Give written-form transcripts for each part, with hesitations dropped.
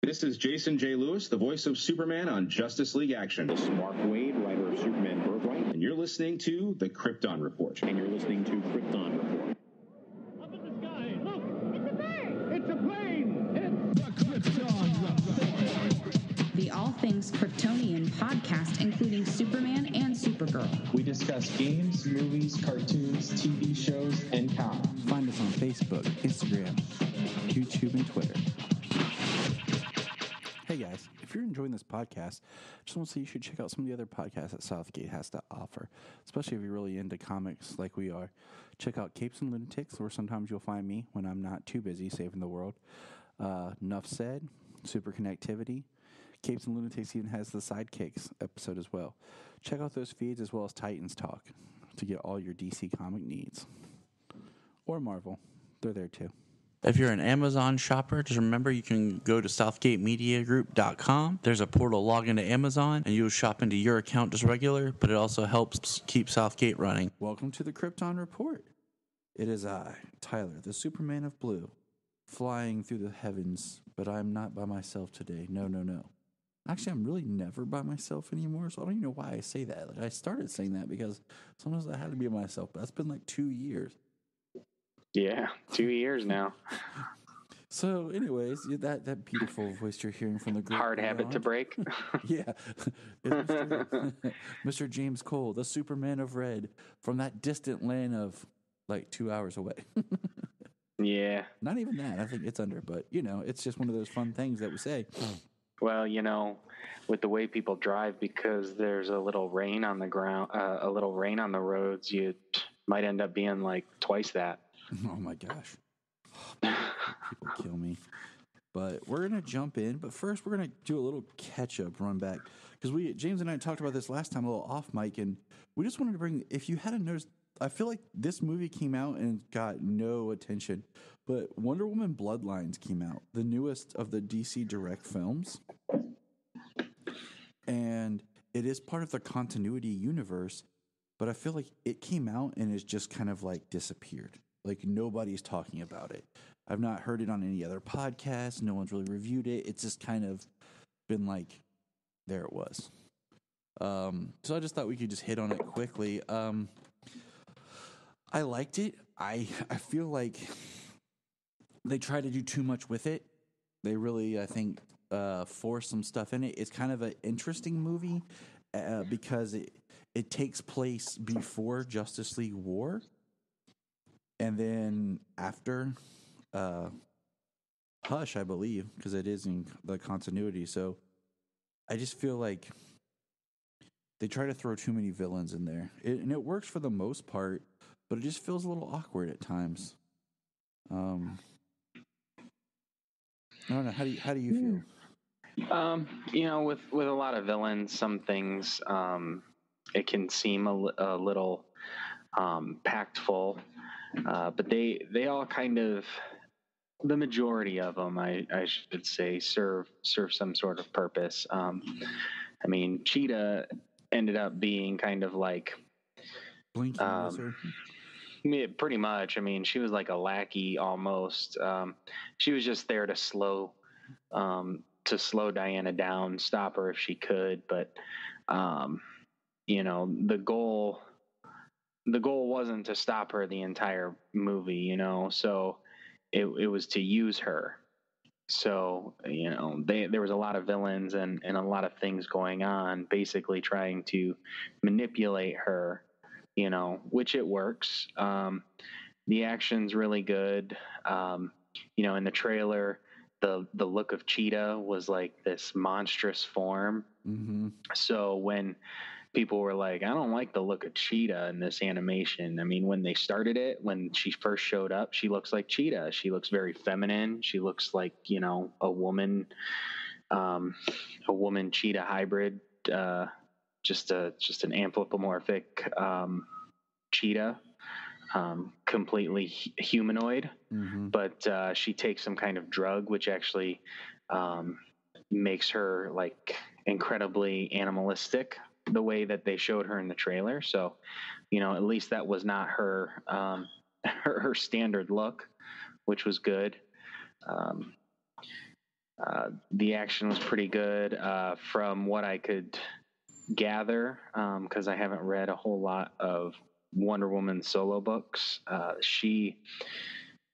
This is Jason J. Lewis, the voice of Superman on Justice League Action. This is Mark Waid, writer of Superman Bloodlines. And you're listening to the Krypton Report. And you're listening to Krypton Report. Up in the sky, look! It's a bird! It's a plane! It's the Krypton Report! The All Things Kryptonian podcast, including Superman and Supergirl. We discuss games, movies, cartoons, TV shows, and comics. Find us on Facebook, Instagram, YouTube, and Twitter. Hey guys, if you're enjoying this podcast, I just want to say you should check out some of the other podcasts that Southgate has to offer, especially if you're really into comics like we are. Check out Capes and Lunatics, where sometimes you'll find me when I'm not too busy saving the world. Nuff Said, Super Connectivity. Capes and Lunatics even has the Sidekicks episode as well. Check out those feeds as well as Titans Talk to get all your DC comic needs. Or Marvel. They're there too. If you're an Amazon shopper, just remember you can go to southgatemediagroup.com. There's a portal, log into Amazon, and you'll shop into your account just regular, but it also helps keep Southgate running. Welcome to the Krypton Report. It is I, Tyler, the Superman of Blue, flying through the heavens, but I'm not by myself today. No. Actually, I'm really never by myself anymore, so I don't even know why I say that. Like, I started saying that because sometimes I had to be by myself, but that's been like 2 years. Yeah, 2 years now. So, anyways, that beautiful voice you're hearing from the group. Hard habit to break. Yeah. Mr. James Cole, the Superman of Red, from that distant land of like 2 hours away. Yeah. Not even that. I think it's under, but, it's just one of those fun things that we say. Well, with the way people drive, because there's a little rain on the ground, a little rain on the roads, you might end up being like twice that. Oh my gosh. People kill me. But we're going to jump in. But first, we're going to do a little catch-up run back. Because James and I talked about this last time, a little off mic, and we just wanted to bring, if you hadn't noticed, I feel like this movie came out and got no attention. But Wonder Woman Bloodlines came out, the newest of the DC Direct films. And it is part of the continuity universe. But I feel like it came out and it's just kind of like disappeared. Like, nobody's talking about it. I've not heard it on any other podcast. No one's really reviewed it. It's just kind of been like, there it was. So I just thought we could just hit on it quickly. I liked it. I feel like they try to do too much with it. They really, I think, force some stuff in it. It's kind of an interesting movie because it takes place before Justice League War. And then after Hush, I believe, because it is in the continuity. So I just feel like they try to throw too many villains in there. And it works for the most part, but it just feels a little awkward at times. I don't know. How do you feel? With a lot of villains, some things it can seem a little packed full. But they all kind of, the majority of them, I should say, serve some sort of purpose. Cheetah ended up being kind of like Blinking pretty much. She was like a lackey almost. She was just there to slow Diana down, stop her if she could. But the goal wasn't to stop her the entire movie, so it was to use her. So, there was a lot of villains and a lot of things going on, basically trying to manipulate her, which it works. The action's really good. In the trailer, the look of Cheetah was like this monstrous form. Mm-hmm. So when people were like, I don't like the look of Cheetah in this animation. When they started it, when she first showed up, she looks like Cheetah. She looks very feminine. She looks like, a woman Cheetah hybrid, just an anthropomorphic Cheetah, completely humanoid. Mm-hmm. But she takes some kind of drug, which actually makes her like incredibly animalistic, the way that they showed her in the trailer. So, at least that was not her her standard look, which was good. The action was pretty good from what I could gather, because I haven't read a whole lot of Wonder Woman solo books.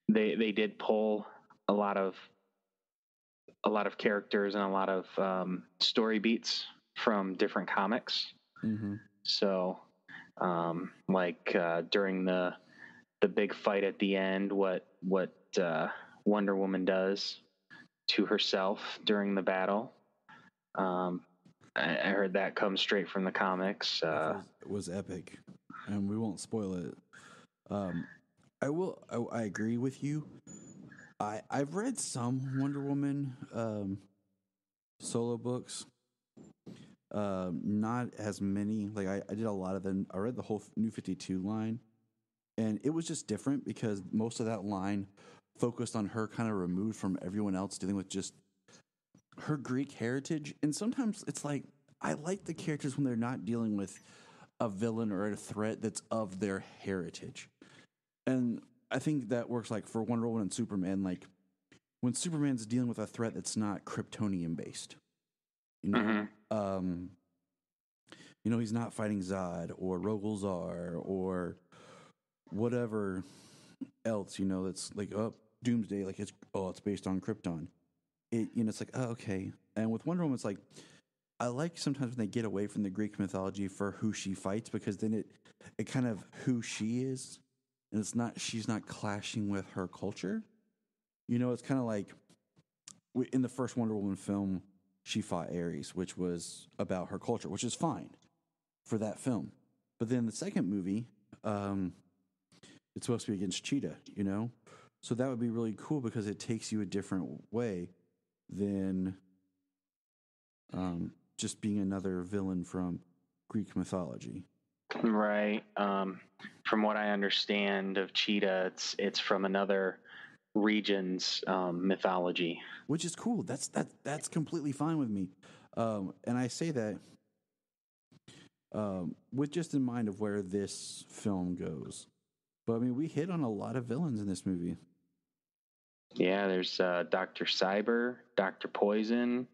They did pull a lot of characters and a lot of story beats from different comics. Mm-hmm. So, during the big fight at the end, what Wonder Woman does to herself during the battle. I heard that comes straight from the comics. It was epic, and we won't spoil it. I agree with you. I've read some Wonder Woman solo books. Not as many. Like I did a lot of them. I read the whole New 52 line, and it was just different because most of that line focused on her kind of removed from everyone else, dealing with just her Greek heritage. And sometimes it's like, I like the characters when they're not dealing with a villain or a threat that's of their heritage. And I think that works like for Wonder Woman and Superman, like when Superman's dealing with a threat that's not Kryptonian based. You know, he's not fighting Zod or Rogol Zar or whatever else, that's like, Doomsday, like it's based on Krypton. It's like, okay. And with Wonder Woman, it's like, I like sometimes when they get away from the Greek mythology for who she fights, because then it kind of who she is, and she's not clashing with her culture. It's kind of like in the first Wonder Woman film, she fought Ares, which was about her culture, which is fine for that film. But then the second movie, it's supposed to be against Cheetah, So that would be really cool because it takes you a different way than just being another villain from Greek mythology. Right. From what I understand of Cheetah, it's from another region's mythology, which is cool. That's completely fine with me. And I say that with just in mind of where this film goes. But I mean, we hit on a lot of villains in this movie. Yeah, there's Dr. Cyber, Dr. Poison,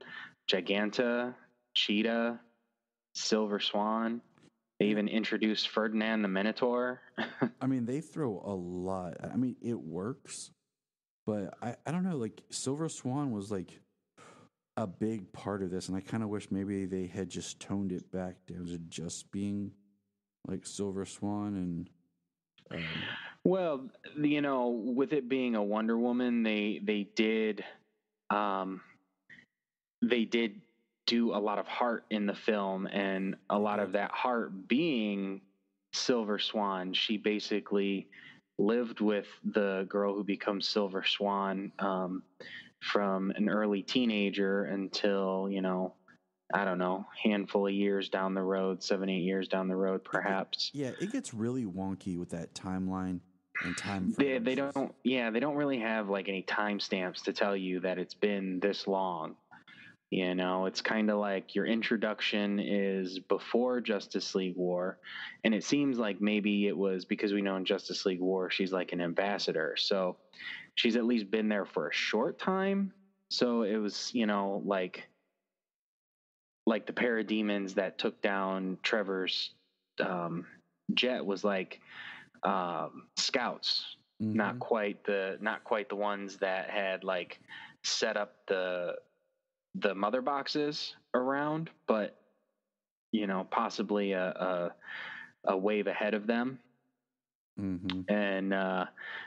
Giganta, Cheetah, Silver Swan. They even introduced Ferdinand the Minotaur. I mean, they throw a lot. I mean, it works. But I don't know, like Silver Swan was like a big part of this, and I kind of wish maybe they had just toned it back down to just being like Silver Swan and. Well, with it being a Wonder Woman, they did do a lot of heart in the film, and a lot of that heart being Silver Swan. She basically lived with the girl who becomes Silver Swan from an early teenager until, I don't know, handful of years down the road, 7-8 years down the road, perhaps. It gets really wonky with that timeline and time. They don't really have like any timestamps to tell you that it's been this long. It's kind of like your introduction is before Justice League War, and it seems like maybe it was because we know in Justice League War she's like an ambassador, so she's at least been there for a short time. So it was, like the parademons that took down Trevor's jet was like scouts, not quite the ones that had like set up the mother boxes around, but possibly a wave ahead of them. And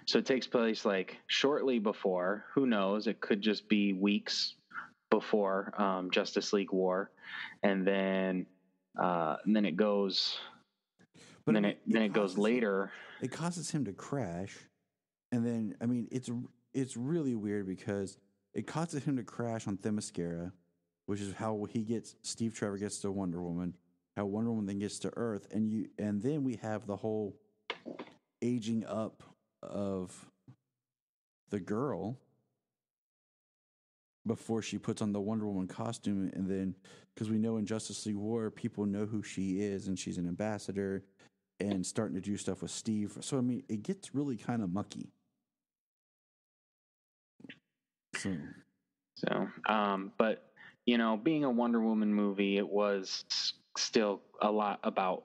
so it takes place like shortly before. Who knows? It could just be weeks before Justice League War, and then it goes. But then it goes later. It causes him to crash, and then I mean it's really weird because it causes him to crash on Themyscira, which is how Steve Trevor gets to Wonder Woman, how Wonder Woman then gets to Earth, and then we have the whole aging up of the girl before she puts on the Wonder Woman costume, and then because we know in Justice League War people know who she is and she's an ambassador and starting to do stuff with Steve. So I mean it gets really kind of mucky. So So, but being a Wonder Woman movie, it was still a lot about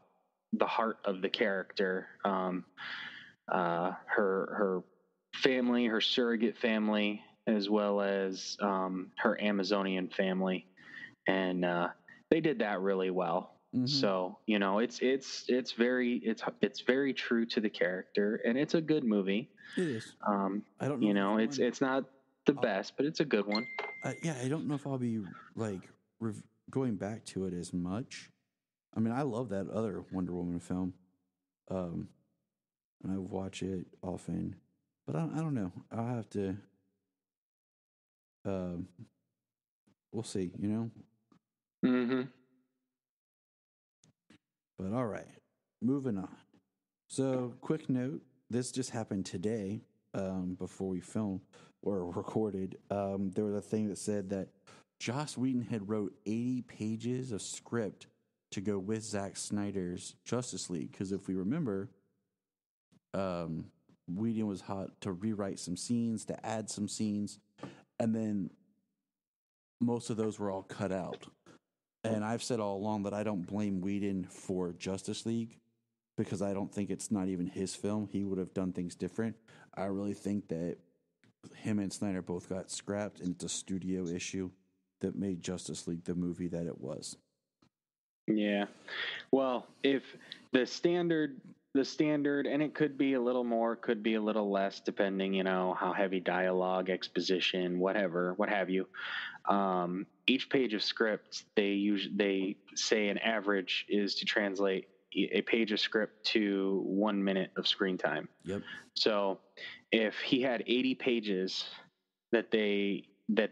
the heart of the character, her family, her surrogate family, as well as her Amazonian family, and they did that really well. Mm-hmm. So it's very true to the character, and it's a good movie. It is. I don't know. It's not the best, but it's a good one. Yeah, I don't know if I'll be like going back to it as much. I mean, I love that other Wonder Woman film, and I watch it often. But I don't know. I'll have to. We'll see. Mm-hmm. But all right, moving on. So, quick note: this just happened today. Before we filmed or recorded, there was a thing that said that Joss Whedon had wrote 80 pages of script to go with Zack Snyder's Justice League. Because if we remember, Whedon was hot to rewrite some scenes, to add some scenes, and then most of those were all cut out. And I've said all along that I don't blame Whedon for Justice League, because I don't think it's not even his film. He would have done things different. I really think that him and Snyder both got scrapped, and it's a studio issue that made Justice League the movie that it was. Yeah. Well, if the standard, and it could be a little more, could be a little less, depending, how heavy dialogue, exposition, what have you. Each page of script, they say an average is to translate a page of script to 1 minute of screen time. Yep. So if he had 80 pages that they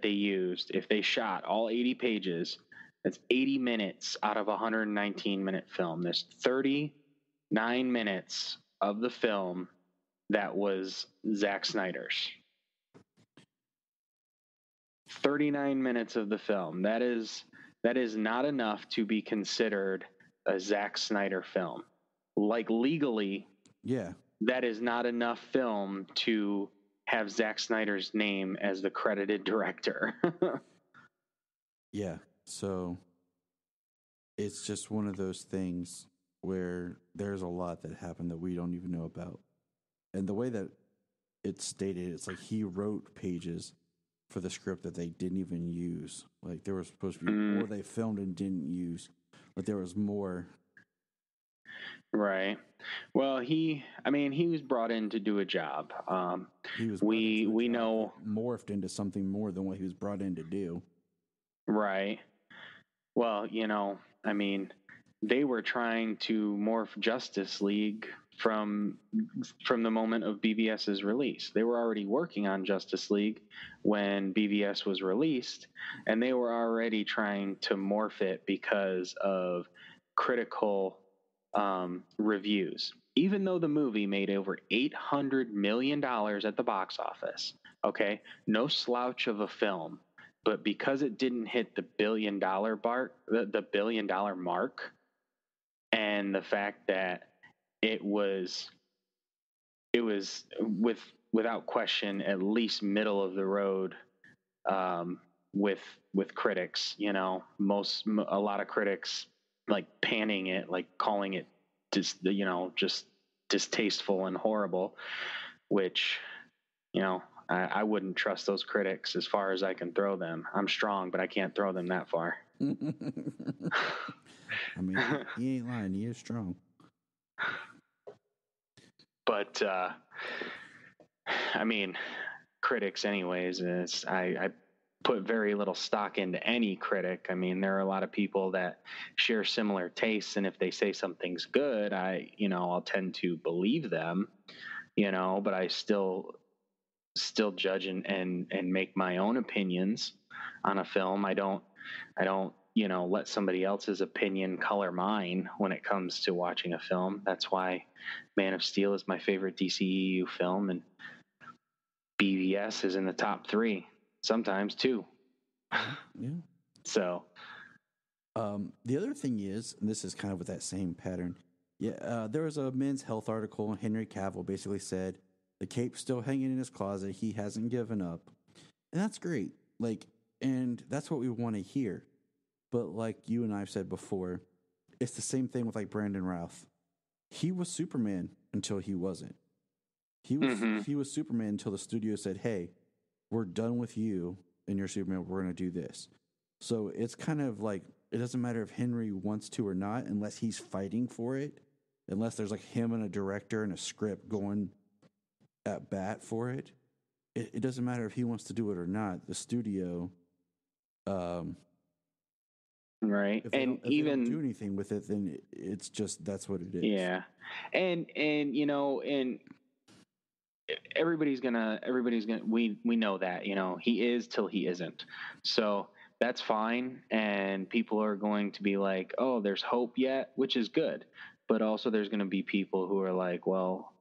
used, if they shot all 80 pages, that's 80 minutes out of a 119-minute film. There's 39 minutes of the film that was Zack Snyder's. 39 minutes of the film. That is not enough to be considered a Zack Snyder film. Like, legally, yeah, that is not enough film to have Zack Snyder's name as the credited director. Yeah, so it's just one of those things where there's a lot that happened that we don't even know about. And the way that it's stated, it's like he wrote pages for the script that they didn't even use. Like, there was supposed to be more they filmed and didn't use. But there was more. Right. Well, he was brought in to do a job. We know, morphed into something more than what he was brought in to do. Right. Well, they were trying to morph Justice League from the moment of BVS's release. They were already working on Justice League when BVS was released, and they were already trying to morph it because of critical reviews. Even though the movie made over $800 million at the box office, okay, no slouch of a film, but because it didn't hit the $1 billion mark, and the fact that it was without question at least middle of the road with critics. A lot of critics like panning it, like calling it just distasteful and horrible, which I wouldn't trust those critics as far as I can throw them. I'm strong, but I can't throw them that far. I mean, he ain't lying. He is strong. But, critics anyways, I put very little stock into any critic. I mean, there are a lot of people that share similar tastes, and if they say something's good, I'll tend to believe them, but I still judge and make my own opinions on a film. I don't let somebody else's opinion color mine when it comes to watching a film. That's why Man of Steel is my favorite DCEU film, and BVS is in the top 3, sometimes 2. Yeah. So, the other thing is, and this is kind of with that same pattern. Yeah, there was a Men's Health article, and Henry Cavill basically said the cape's still hanging in his closet. He hasn't given up, and that's great. Like, And that's what we want to hear. But like you and I have said before, it's the same thing with like Brandon Routh. He was Superman until he wasn't. He was Superman until the studio said, "Hey, we're done with you and your Superman. We're going to do this." So it's kind of like it doesn't matter if Henry wants to or not, unless he's fighting for it, unless there's like him and a director and a script going at bat for it. It doesn't matter if he wants to do it or not. The studio, right, if they don't do anything with it, then it's just that's what it is. Yeah, and you know, and everybody's gonna we know that, you know, he is till he isn't, so that's fine, and people are going to be like, oh, there's hope yet, which is good, but also there's going to be people who are like, well,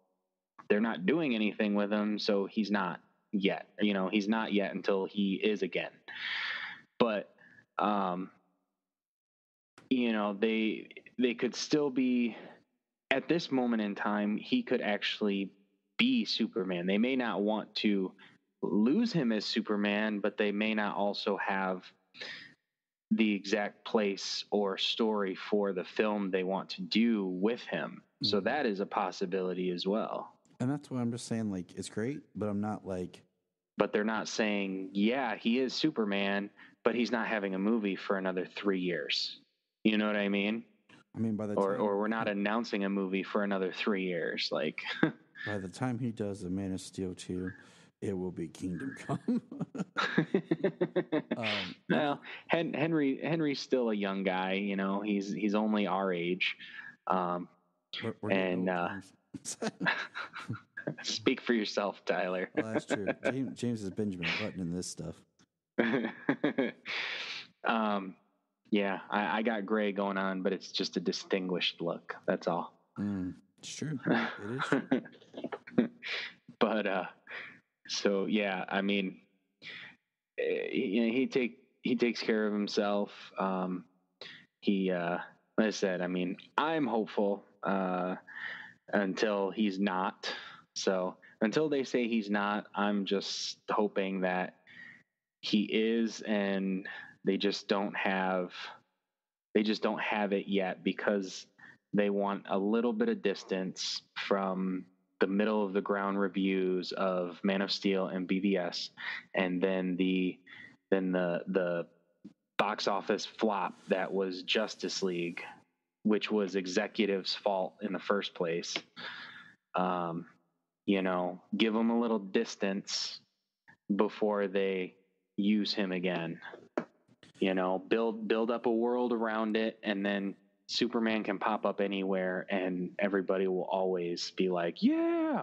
they're not doing anything with him, so he's not yet, you know, he's not yet until he is again. But you know, they could still be, at this moment in time, he could actually be Superman. They may not want to lose him as Superman, but they may not also have the exact place or story for the film they want to do with him. So that is a possibility as well. And that's why I'm just saying, like, it's great, but I'm not like... But they're not saying, yeah, he is Superman, but he's not having a movie for another 3 years. You know what I mean? I mean, by the or time... Or we're not announcing a movie for another 3 years. Like... By the time he does The Man of Steel 2, it will be Kingdom Come. Well, Henry's still a young guy. You know, he's only our age. We're Speak for yourself, Tyler. Well, that's true. James is Benjamin Button in this stuff. Yeah, I got gray going on, but it's just a distinguished look. That's all. It's true. It is true. But so yeah, I mean, you know, he takes care of himself. Like I said, I mean, I'm hopeful until he's not. So until they say he's not, I'm just hoping that he is, and they just don't have it yet because they want a little bit of distance from the middle of the ground reviews of Man of Steel and BVS, and then the box office flop that was Justice League, which was executives' fault in the first place. You know, give him a little distance before they use him again. You know, build up a world around it, and then Superman can pop up anywhere and everybody will always be like, yeah.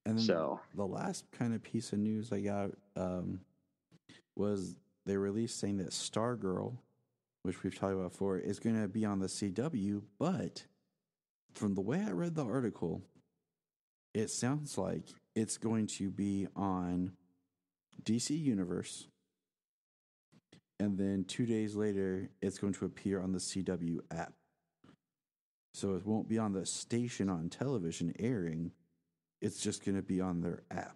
And then so the last kind of piece of news I got was they released saying that Stargirl, which we've talked about before, is going to be on the CW, but from the way I read the article, it sounds like it's going to be on DC Universe. And then 2 days later, it's going to appear on the CW app. So it won't be on the station on television airing. It's just going to be on their app.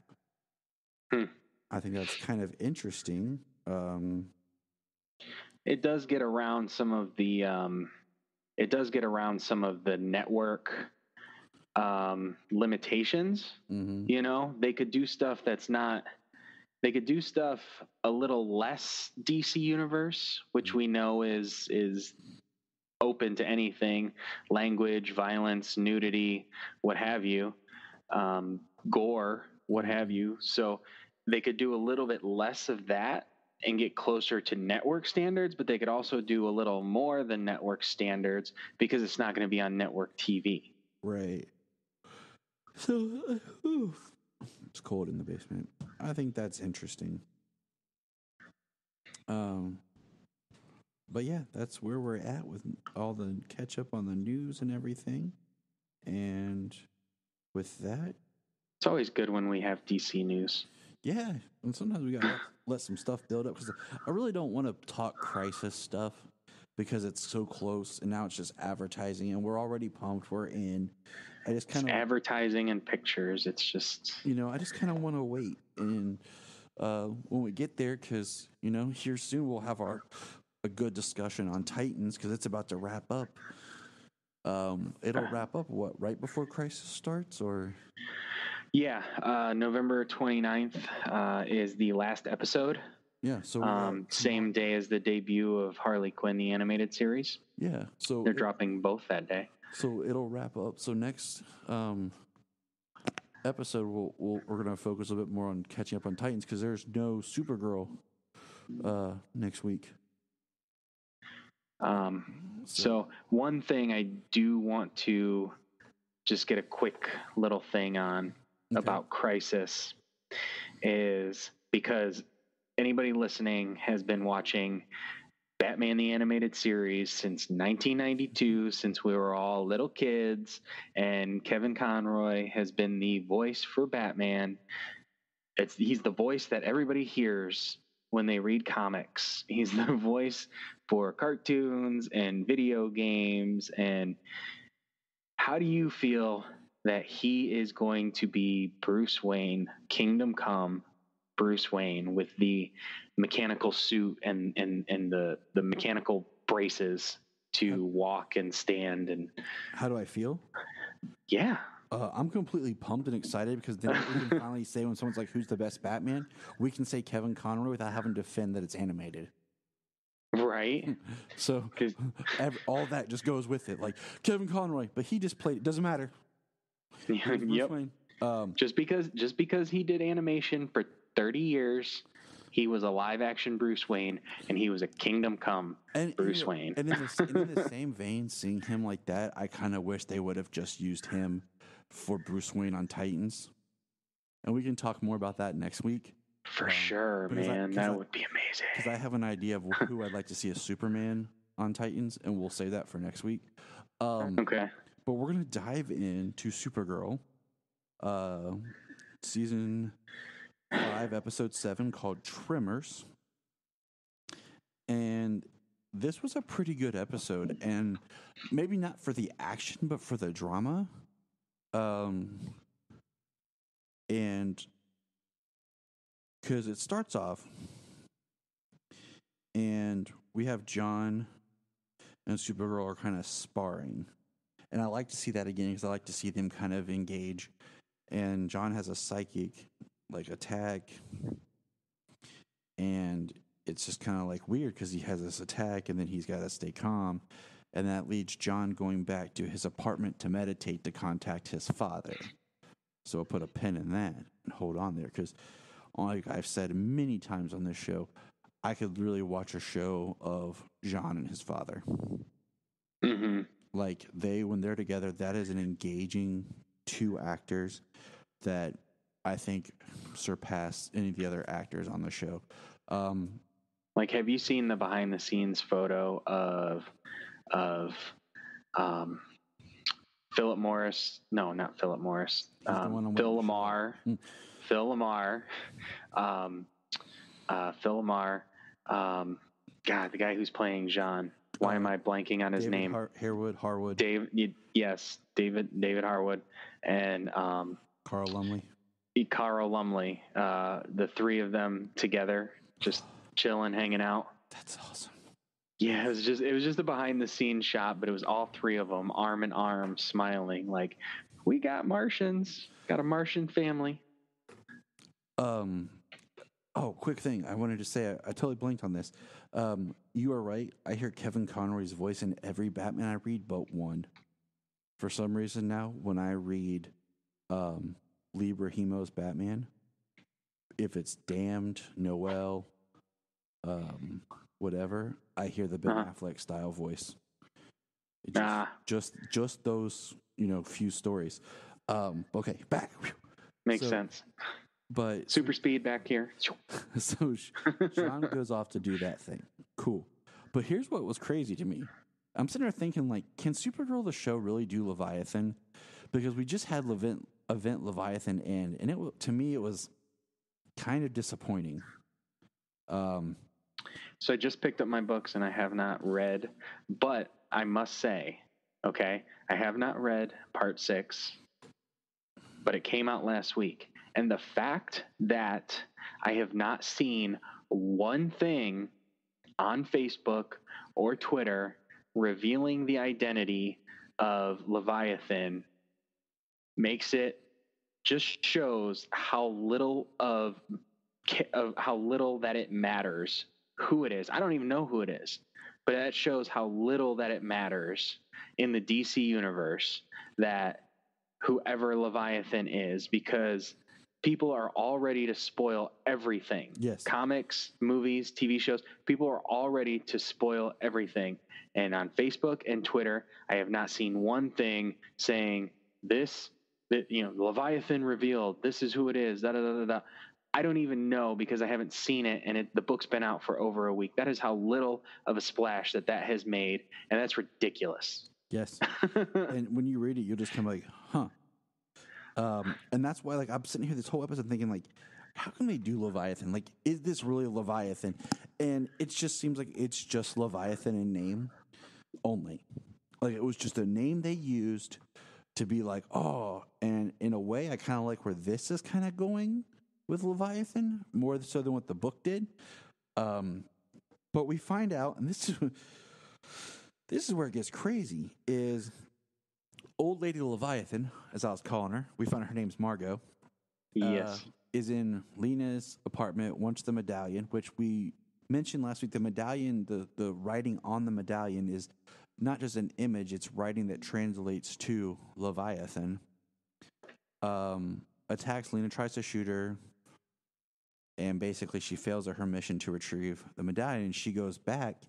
I think that's kind of interesting. It does get around some of the network limitations. You know, they could do stuff that's not. They could do stuff a little less DC Universe, which we know is open to anything: language, violence, nudity, what have you, gore, what have you. So they could do a little bit less of that and get closer to network standards, but they could also do a little more than network standards because it's not going to be on network TV. Right. So, it's cold in the basement. I think that's interesting. But yeah, that's where we're at with all the catch up on the news and everything. And with that, it's always good when we have DC news. Yeah, and sometimes we gotta let some stuff build up because I really don't want to talk crisis stuff because it's so close, and now it's just advertising, and we're already pumped. We're in. I just kind of advertising and pictures. It's just, you know, I just kind of want to wait, and when we get there, because here soon we'll have a good discussion on Titans because it's about to wrap up. It'll wrap up right before Crisis starts, or Yeah, November 29th is the last episode. yeah. So same day as the debut of Harley Quinn, the animated series. yeah. So They're dropping both that day. So it'll wrap up. So next episode, we're going to focus a bit more on catching up on Titans because there's no Supergirl next week. So one thing I do want to just get a quick little thing on about Crisis is because anybody listening has been watching Batman the Animated Series since 1992, since we were all little kids, and Kevin Conroy has been the voice for Batman. He's the voice that everybody hears when they read comics. He's the voice for cartoons and video games. And how do you feel that he is going to be Bruce Wayne, Kingdom Come Bruce Wayne, with the mechanical suit and the mechanical braces to walk and stand? And how do I feel? Yeah. I'm completely pumped and excited because then we can finally say when someone's like, who's the best Batman? We can say Kevin Conroy without having to defend that it's animated. Right. So all that just goes with it. Like Kevin Conroy, but he just played it. Doesn't matter. Yep. Just because he did animation for 30 years, he was a live action Bruce Wayne, and he was a Kingdom Come Bruce Wayne. And in the same vein, seeing him like that, I kind of wish they would have just used him for Bruce Wayne on Titans. And we can talk more about that next week. For sure, man. That would be amazing. Because I have an idea of who I'd like to see as Superman on Titans, and we'll say that for next week. Okay. But we're going to dive into Supergirl, season 5, episode 7, called Tremors. And this was a pretty good episode, and maybe not for the action, but for the drama. And because it starts off, and we have John and Supergirl are kind of sparring. And I like to see that again because I like to see them kind of engage. And John has a psychic, like, attack. And it's just kind of, like, weird because he has this attack and then he's got to stay calm. And that leads John going back to his apartment to meditate to contact his father. So I'll put a pin in that and hold on there because, like I've said many times on this show, I could really watch a show of John and his father. Mm-hmm. Like, when they're together, that is an engaging two actors that I think surpass any of the other actors on the show. Like, have you seen the behind-the-scenes photo of Philip Morris? No, not Philip Morris. Phil Lamar. Phil Lamar. Phil Lamar. God, the guy who's playing John. Why am I blanking on his name? Harwood. David Harwood, and Carl Lumley. The three of them together, just chilling, hanging out. That's awesome. Yeah, it was just a behind the scenes shot, but it was all three of them, arm in arm, smiling, like, we got Martians, got a Martian family. Oh, quick thing. I wanted to say, I totally blanked on this. You are right. I hear Kevin Conroy's voice in every Batman I read but one. For some reason now, when I read Lee Brahimo's Batman, if it's Damned, Noel, whatever, I hear the Ben Affleck style voice. Just those, few stories. Okay, back. Makes sense. But super speed back here. So Sean goes off to do that thing. Cool. But here's what was crazy to me. I'm sitting there thinking, like, can Supergirl the show really do Leviathan? Because we just had event Leviathan end, and to me it was kind of disappointing. So I just picked up my books and I have not read, but I must say, okay, I have not read part 6, but it came out last week. And the fact that I have not seen one thing on Facebook or Twitter revealing the identity of Leviathan just shows how little that it matters who it is. I don't even know who it is, but that shows how little that it matters in the DC universe that whoever Leviathan is, because people are all ready to spoil everything. Yes. Comics, movies, TV shows, people are all ready to spoil everything. And on Facebook and Twitter, I have not seen one thing saying Leviathan revealed, this is who it is, da da da da da. I don't even know because I haven't seen it, and the book's been out for over a week. That is how little of a splash that has made, and that's ridiculous. Yes. And when you read it, you'll just kind of like, huh. And that's why, like, I'm sitting here this whole episode thinking, like, how can they do Leviathan? Like, is this really Leviathan? And it just seems like it's just Leviathan in name only. Like, it was just a name they used to be like, oh, and in a way, I kind of like where this is kind of going with Leviathan, more so than what the book did. But we find out, and this is where it gets crazy, is old lady Leviathan, as I was calling her, we found her name's Margot. Yes. Is in Lena's apartment, wants the medallion, which we mentioned last week. The medallion, the writing on the medallion is not just an image, it's writing that translates to Leviathan. Attacks Lena, tries to shoot her, and basically she fails at her mission to retrieve the medallion. She goes back,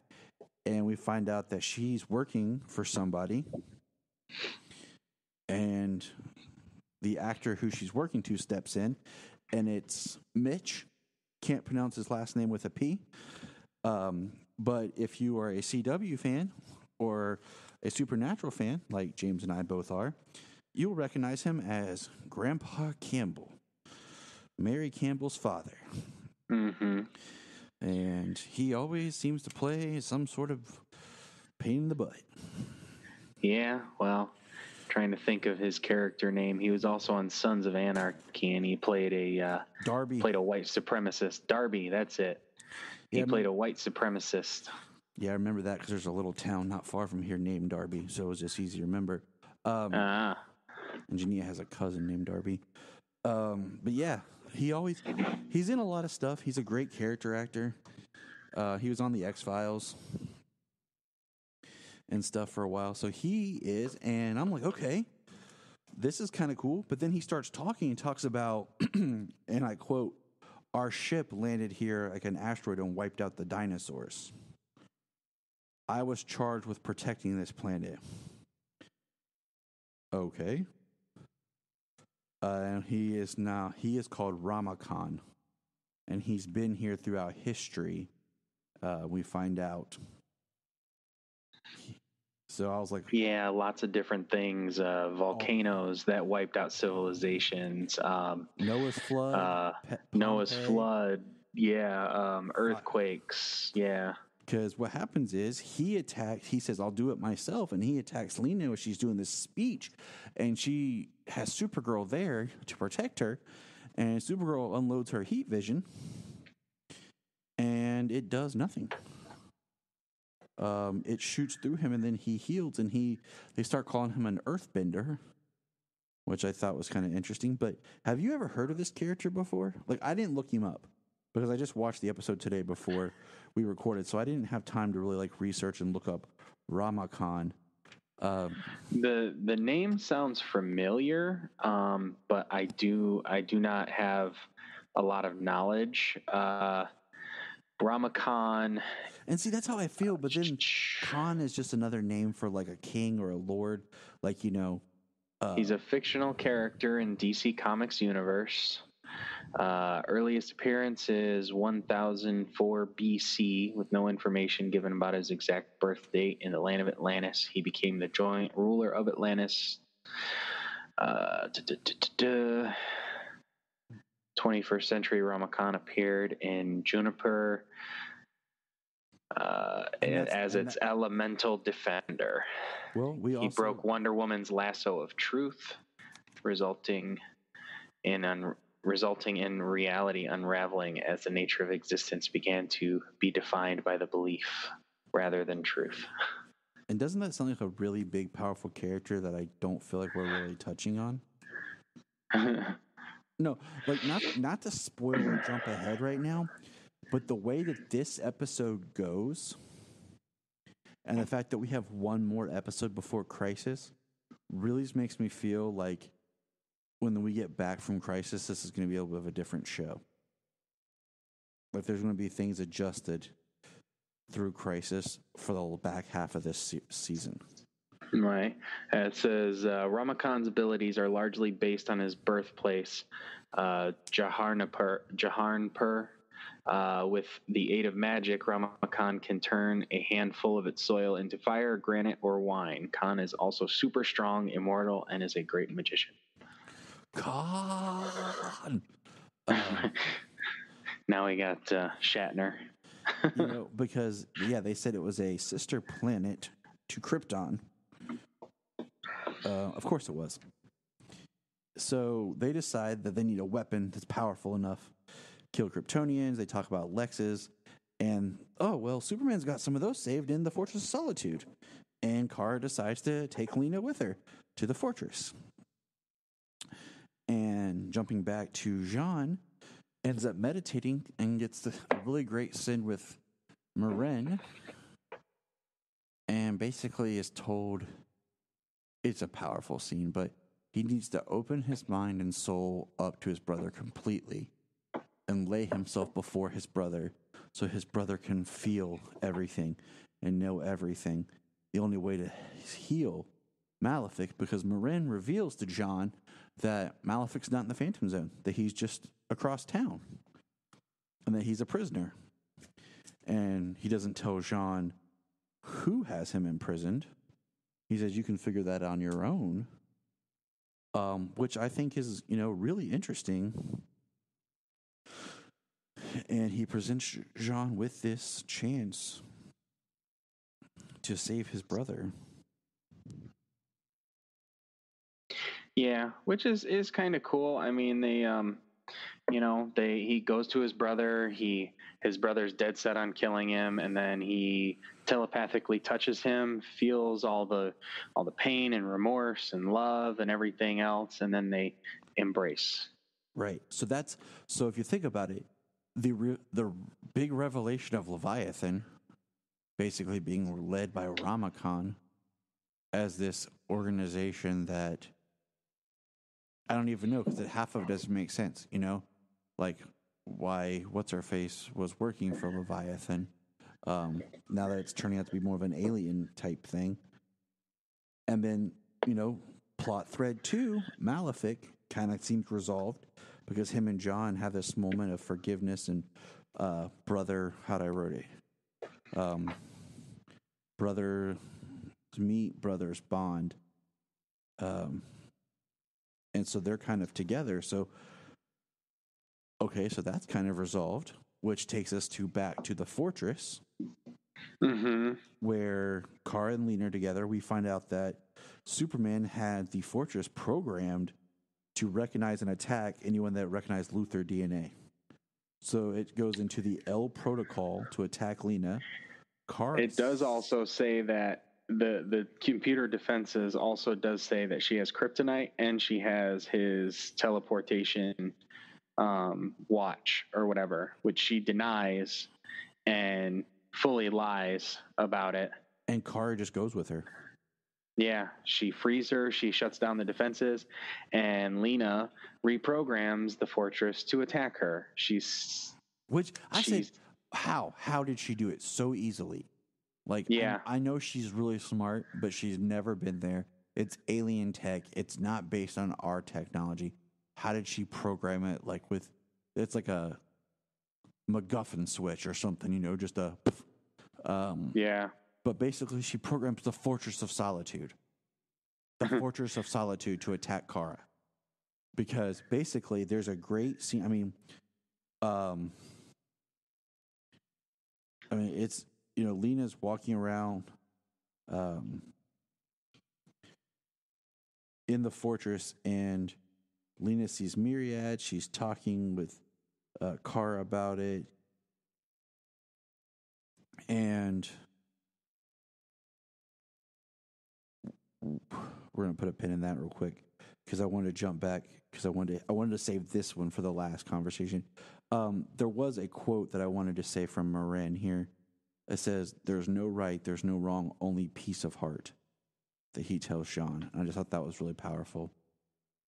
and we find out that she's working for somebody, and the actor who she's working to steps in, and it's Mitch. Can't pronounce his last name with a P. But if you are a CW fan or a Supernatural fan, like James and I both are, you'll recognize him as Grandpa Campbell, Mary Campbell's father. Mm-hmm. And he always seems to play some sort of pain in the butt. Yeah, well, trying to think of his character name. He was also on Sons of Anarchy, and he played Darby. Played a white supremacist. Darby, that's it. He played a white supremacist. Yeah, I remember that because there's a little town not far from here named Darby, so it was just easy to remember. And Junia has a cousin named Darby. But yeah, he's in a lot of stuff. He's a great character actor. He was on the X-Files and stuff for a while. So he is, and I'm like, okay, this is kind of cool. But then he starts talking and talks about, and I quote, our ship landed here like an asteroid and wiped out the dinosaurs. I was charged with protecting this planet. Okay. And he is called Ramakhan. And he's been here throughout history. We find out. So I was like, yeah, lots of different things. Volcanoes that wiped out civilizations. Noah's flood. Flood. Yeah. Earthquakes. Yeah. Because what happens is he says, I'll do it myself. And he attacks Lena when she's doing this speech. And she has Supergirl there to protect her. And Supergirl unloads her heat vision. And it does nothing. It shoots through him, and then he heals, and they start calling him an earthbender, which I thought was kind of interesting. But have you ever heard of this character before? Like, I didn't look him up because I just watched the episode today before we recorded, so I didn't have time to really like research and look up Ramakhan. The name sounds familiar, but I do not have a lot of knowledge. Ramakhan. And see, that's how I feel. But then Khan is just another name for like a king or a lord. Like, you know. He's a fictional character in DC Comics universe. Earliest appearance is 1004 BC, with no information given about his exact birth date in the land of Atlantis. He became the joint ruler of Atlantis. 21st century Ramakhan appeared in Juniper as its elemental defender. Well, he broke Wonder Woman's lasso of truth, resulting in resulting in reality unraveling as the nature of existence began to be defined by the belief rather than truth. And doesn't that sound like a really big, powerful character that I don't feel like we're really touching on? No, like not to spoil or jump ahead right now, but the way that this episode goes, and the fact that we have one more episode before Crisis, really makes me feel like when we get back from Crisis, this is going to be a bit of a different show. Like there's going to be things adjusted through Crisis for the back half of this season. Right. It says Ramakant's abilities are largely based on his birthplace, Jaharnapur. With the aid of magic, Ramakant can turn a handful of its soil into fire, granite, or wine. Khan is also super strong, immortal, and is a great magician. Khan! Now we got Shatner. Because, they said it was a sister planet to Krypton. Of course it was. So they decide that they need a weapon that's powerful enough to kill Kryptonians. They talk about Lexes. And, Superman's got some of those saved in the Fortress of Solitude. And Kara decides to take Lena with her to the fortress. And jumping back to Jean, ends up meditating and gets a really great scene with Maren. And basically is told, it's a powerful scene, but he needs to open his mind and soul up to his brother completely and lay himself before his brother so his brother can feel everything and know everything. The only way to heal Malefic, because Maren reveals to John that Malefic's not in the Phantom Zone, that he's just across town, and that he's a prisoner. And he doesn't tell Jean who has him imprisoned. He says, you can figure that on your own, which I think is, really interesting. And he presents Jean with this chance to save his brother. Yeah, which is kind of cool. I mean, he goes to his brother. His brother's dead set on killing him, and then he telepathically touches him, feels all the pain and remorse and love and everything else, and then they embrace. Right. So if you think about it, the big revelation of Leviathan basically being led by Ramakant as this organization that I don't even know, because half of it doesn't make sense, like why What's-Her-Face was working for Leviathan. Now that it's turning out to be more of an alien type thing. And then, plot thread 2, Malefic kind of seems resolved because him and John have this moment of forgiveness and brother, how'd I wrote it? Brother to meet brothers bond. And so they're kind of together. So, so that's kind of resolved, which takes us back to the fortress, where Kara and Lena are together. We find out that Superman had the fortress programmed to recognize and attack anyone that recognized Luthor DNA. So it goes into the L protocol to attack Lena. It does also say that the computer defenses also does say that she has kryptonite and she has his teleportation watch or whatever, which she denies and fully lies about it. And Kara just goes with her. Yeah, she frees her, she shuts down the defenses, and Lena reprograms the fortress to attack her. How did she do it so easily? Like, yeah. I know she's really smart, but she's never been there. It's alien tech. It's not based on our technology. How did she program it? Like it's like a MacGuffin switch or something, just a. Yeah. But basically, she programs the Fortress of Solitude. The Fortress of Solitude to attack Kara. Because basically, there's a great scene. I mean, it's, Lena's walking around in the fortress, and Lena sees Myriad. She's talking with Kara about it. And we're going to put a pin in that real quick because I wanted to jump back because I wanted to save this one for the last conversation. There was a quote that I wanted to say from Moran here. It says, "There's no right, there's no wrong, only peace of heart," that he tells Jean. And I just thought that was really powerful.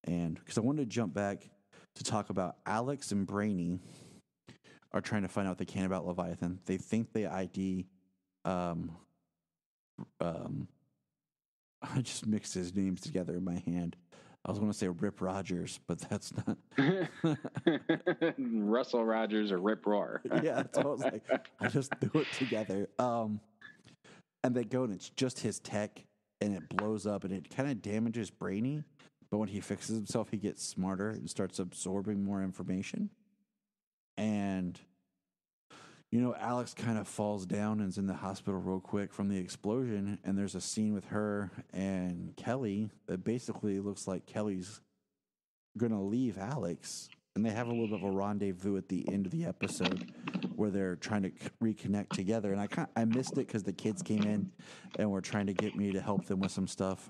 And because I wanted to jump back to talk about Alex and Brainy are trying to find out what they can about Leviathan. They think they ID. I just mixed his names together in my hand. I was going to say Rip Rogers, but that's not. Russell Rogers or Rip Roar. Yeah, that's what I was like. I just threw it together. And they go, and it's just his tech, and it blows up, and it kind of damages Brainy. But when he fixes himself, he gets smarter and starts absorbing more information. And, Alex kind of falls down and is in the hospital real quick from the explosion. And there's a scene with her and Kelly that basically looks like Kelly's going to leave Alex. And they have a little bit of a rendezvous at the end of the episode where they're trying to reconnect together. And I missed it because the kids came in and were trying to get me to help them with some stuff.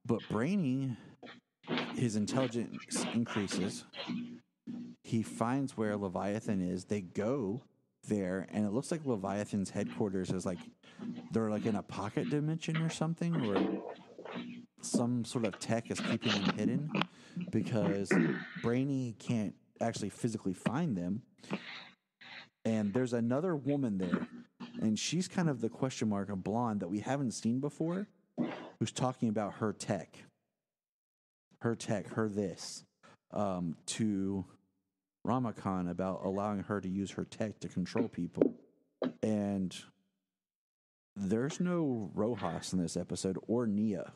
But Brainy, his intelligence increases. He finds where Leviathan is. They go there, and it looks like Leviathan's headquarters is they're in a pocket dimension or something, where some sort of tech is keeping them hidden because Brainy can't actually physically find them. And there's another woman there, and she's kind of the question mark, a blonde that we haven't seen before, who's talking about her tech, to Ramakant about allowing her to use her tech to control people. And there's no Rojas in this episode, or Nia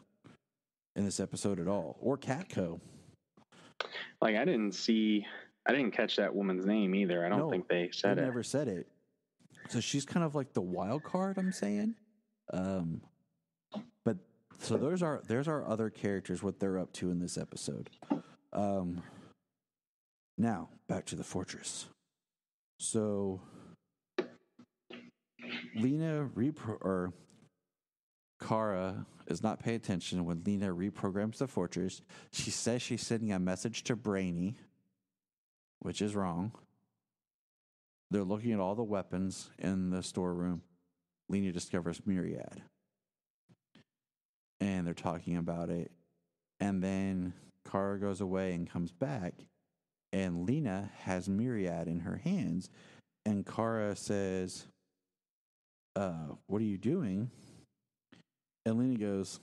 in this episode at all, or Catco. I didn't catch that woman's name either. I don't think they said it. They never said it. So she's kind of like the wild card, I'm saying. But so there's our other characters, what they're up to in this episode. Now back to the fortress. So Lena Kara is not paying attention when Lena reprograms the fortress. She says she's sending a message to Brainy, which is wrong. They're looking at all the weapons in the storeroom. Lena discovers Myriad. And they're talking about it. And then Kara goes away and comes back. And Lena has Myriad in her hands. And Kara says, what are you doing? And Lena goes,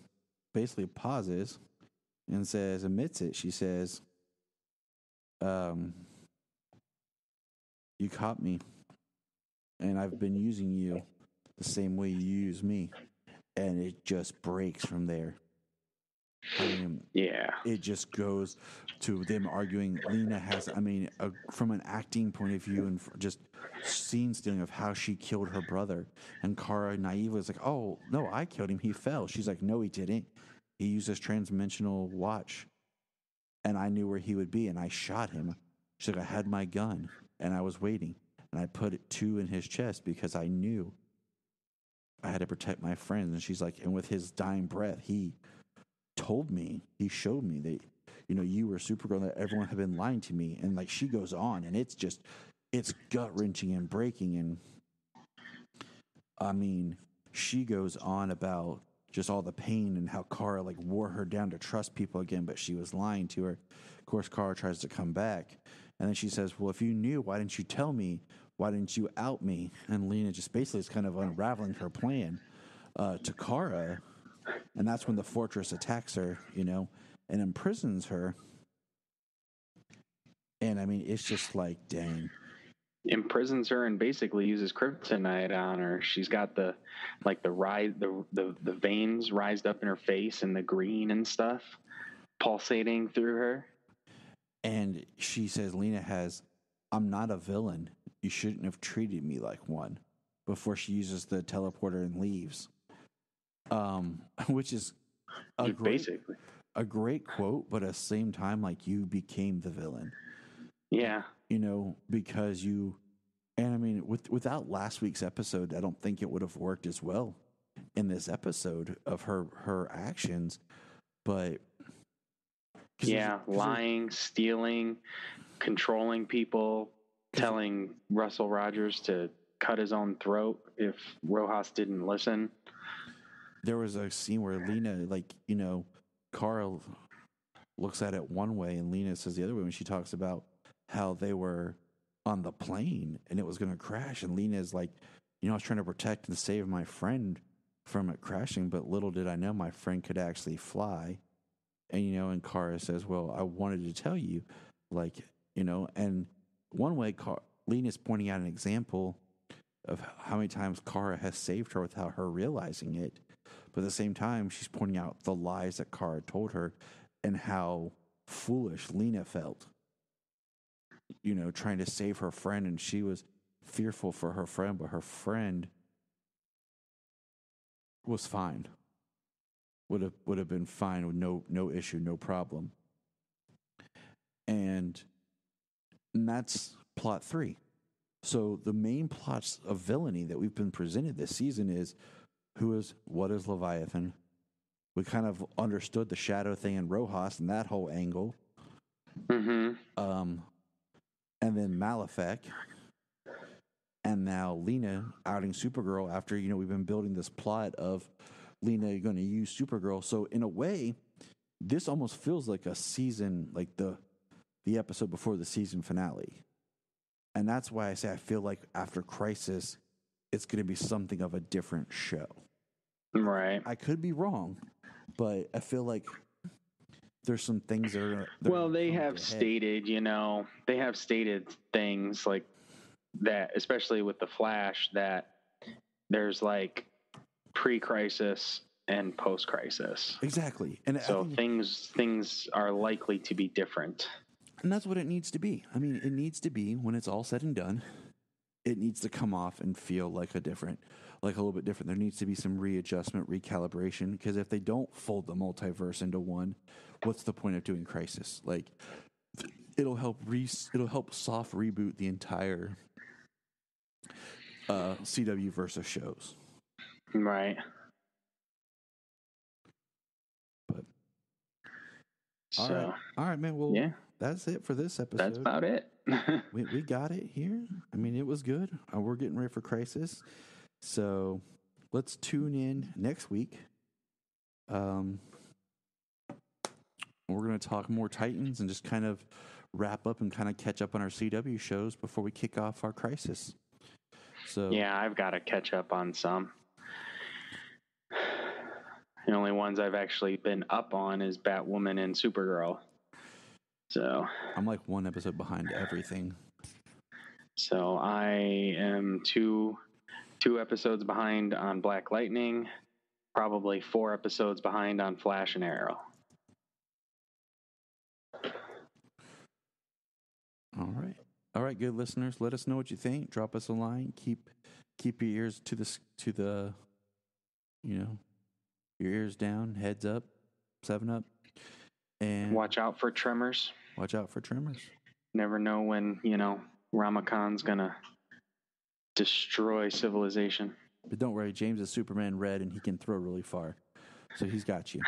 basically pauses and admits it. She says, you caught me. And I've been using you the same way you use me. And it just breaks from there. Yeah. It just goes to them arguing. Lena has, from an acting point of view and just scene stealing of how she killed her brother. And Kara naively is like, oh, no, I killed him. He fell. She's like, no, he didn't. He used his transdimensional watch. And I knew where he would be, and I shot him. She's like, I had my gun, and I was waiting. And I put 2 in his chest because I knew I had to protect my friends. And she's like, and with his dying breath, he told me, he showed me that, you were Supergirl, that everyone had been lying to me. And she goes on, and it's gut wrenching and breaking. And she goes on about just all the pain and how Kara wore her down to trust people again, but she was lying to her. Of course, Kara tries to come back. And then she says, well, if you knew, why didn't you tell me? Why didn't you out me? And Lena just basically is kind of unraveling her plan to Kara. And that's when the fortress attacks her, and imprisons her. And it's just like, dang. Imprisons her and basically uses kryptonite on her. She's got the veins rised up in her face and the green and stuff pulsating through her. And she says, I'm not a villain. You shouldn't have treated me like one, before she uses the teleporter and leaves. Which is a great quote, but at the same time, like, you became the villain. Yeah. You know, because you, and I mean, without last week's episode, I don't think it would have worked as well in this episode of her actions. But yeah, lying, stealing, controlling people, telling Russell Rogers to cut his own throat if Rojas didn't listen. There was a scene where Lena, like, you know, Carl looks at it one way and Lena says the other way when she talks about how they were on the plane and it was going to crash. And Lena is like, you know, I was trying to protect and save my friend from it crashing, but little did I know my friend could actually fly. And, you know, and Kara says, well, I wanted to tell you, like, you know, and one way Lena's pointing out an example of how many times Kara has saved her without her realizing it. But at the same time, she's pointing out the lies that Kara told her and how foolish Lena felt, you know, trying to save her friend. And she was fearful for her friend, but her friend was fine. Would have been fine with no issue, no problem. And that's plot 3. So the main plots of villainy that we've been presented this season is what is Leviathan? We kind of understood the shadow thing in Rojas and that whole angle. Mm-hmm. And then Malefic. And now Lena outing Supergirl after, you know, we've been building this plot of Lena going to use Supergirl. So in a way, this almost feels like a season, like the episode before the season finale. And that's why I say I feel like after Crisis, it's going to be something of a different show. Right. I could be wrong, but I feel like there's some things that are... Well, they have stated, you know, things like that, especially with the Flash, that there's like pre-crisis and post-crisis. Exactly. And so things are likely to be different. And that's what it needs to be. I mean, it needs to be, when it's all said and done, it needs to come off and feel like a little bit different. There needs to be some readjustment, recalibration, because if they don't fold the multiverse into one, what's the point of doing Crisis? Like, it'll help soft reboot the entire CW versus shows. Right. But all right, man. Well, yeah. That's it for this episode. That's about it. we got it here. I mean, it was good. We're getting ready for Crisis. So let's tune in next week. We're going to talk more Titans and just kind of wrap up and kind of catch up on our CW shows before we kick off our Crisis. So yeah, I've got to catch up on some. The only ones I've actually been up on is Batwoman and Supergirl. So I'm like one episode behind everything. So I am two episodes behind on Black Lightning, probably 4 episodes behind on Flash and Arrow. All right, good listeners. Let us know what you think. Drop us a line. Keep your ears to the you know, your ears down, heads up, 7-Up, and watch out for Tremors. Watch out for Tremors. Never know when, you know, Ramakhan's gonna destroy civilization. But don't worry, James is Superman Red, and he can throw really far, so he's got you.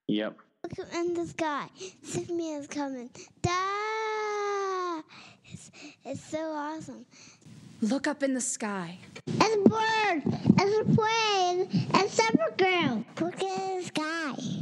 Yep. Look in the sky. Superman's coming. Da! It's so awesome. Look up in the sky. It's a bird. It's a plane. It's Supergirl. Look in the sky.